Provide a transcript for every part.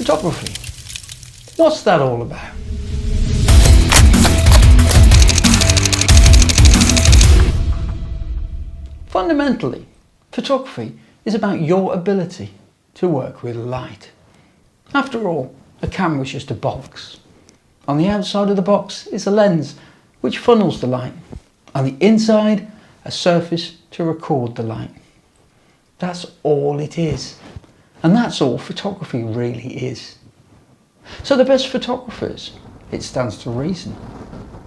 Photography. What's that all about? Fundamentally, photography is about your ability to work with light. After all, a camera is just a box. On the outside of the box is a lens which funnels the light. On the inside, a surface to record the light. That's all it is. And that's all photography really is. So the best photographers, it stands to reason,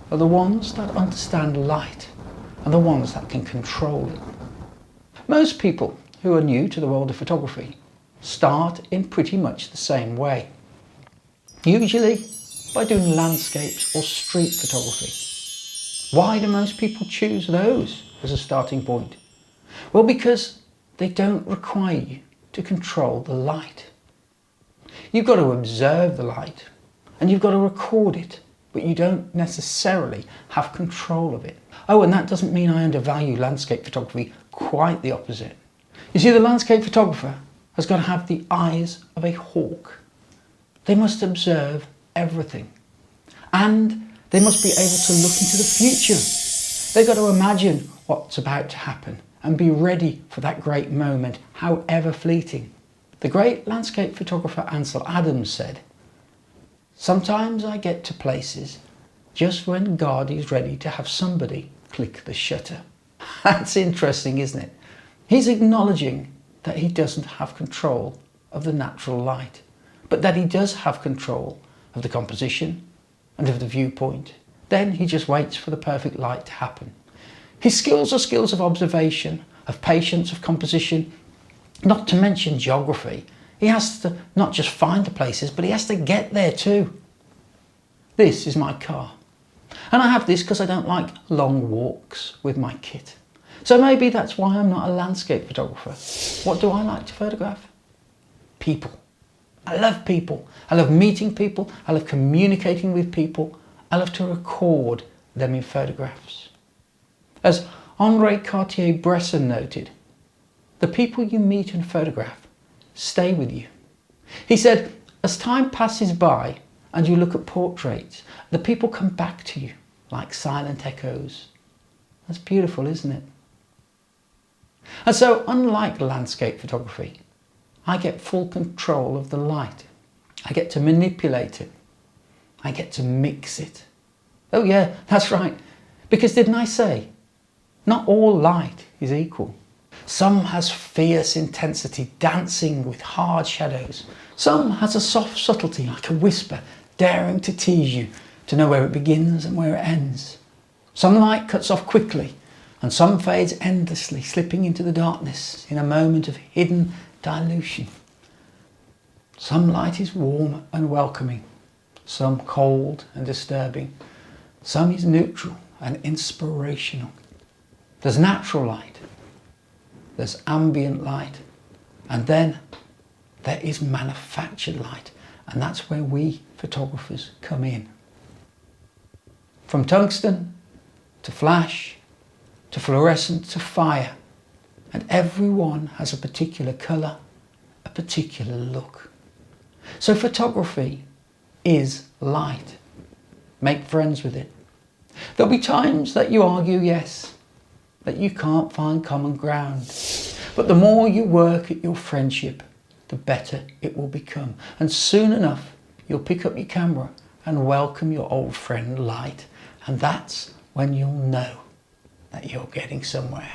are the ones that understand light and the ones that can control it. Most people who are new to the world of photography start in pretty much the same way. Usually by doing landscapes or street photography. Why do most people choose those as a starting point? Well, because they don't require you to control the light. You've got to observe the light and you've got to record it, but you don't necessarily have control of it. Oh, and that doesn't mean I undervalue landscape photography, quite the opposite. You see, the landscape photographer has got to have the eyes of a hawk. They must observe everything and they must be able to look into the future. They've got to imagine what's about to happen and be ready for that great moment, however fleeting. The great landscape photographer Ansel Adams said, "Sometimes I get to places just when God is ready to have somebody click the shutter." That's interesting, isn't it? He's acknowledging that he doesn't have control of the natural light, but that he does have control of the composition and of the viewpoint. Then he just waits for the perfect light to happen. His skills are skills of observation, of patience, of composition, not to mention geography. He has to not just find the places, but he has to get there too. This is my car. And I have this because I don't like long walks with my kit. So maybe that's why I'm not a landscape photographer. What do I like to photograph? People. I love people. I love meeting people. I love communicating with people. I love to record them in photographs. As Henri Cartier-Bresson noted, the people you meet and photograph stay with you. He said, as time passes by and you look at portraits, the people come back to you like silent echoes. That's beautiful, isn't it? And so, unlike landscape photography, I get full control of the light. I get to manipulate it. I get to mix it. Oh yeah, that's right. Because didn't I say, not all light is equal. Some has fierce intensity, dancing with hard shadows. Some has a soft subtlety, like a whisper, daring to tease you to know where it begins and where it ends. Some light cuts off quickly, and some fades endlessly, slipping into the darkness in a moment of hidden dilution. Some light is warm and welcoming, some cold and disturbing. Some is neutral and inspirational. There's natural light, there's ambient light, and then there is manufactured light, and that's where we photographers come in. From tungsten to flash to fluorescent to fire, and everyone has a particular colour, a particular look. So photography is light. Make friends with it. There'll be times that you argue, yes, that you can't find common ground. But the more you work at your friendship, the better it will become. And soon enough, you'll pick up your camera and welcome your old friend light. And that's when you'll know that you're getting somewhere.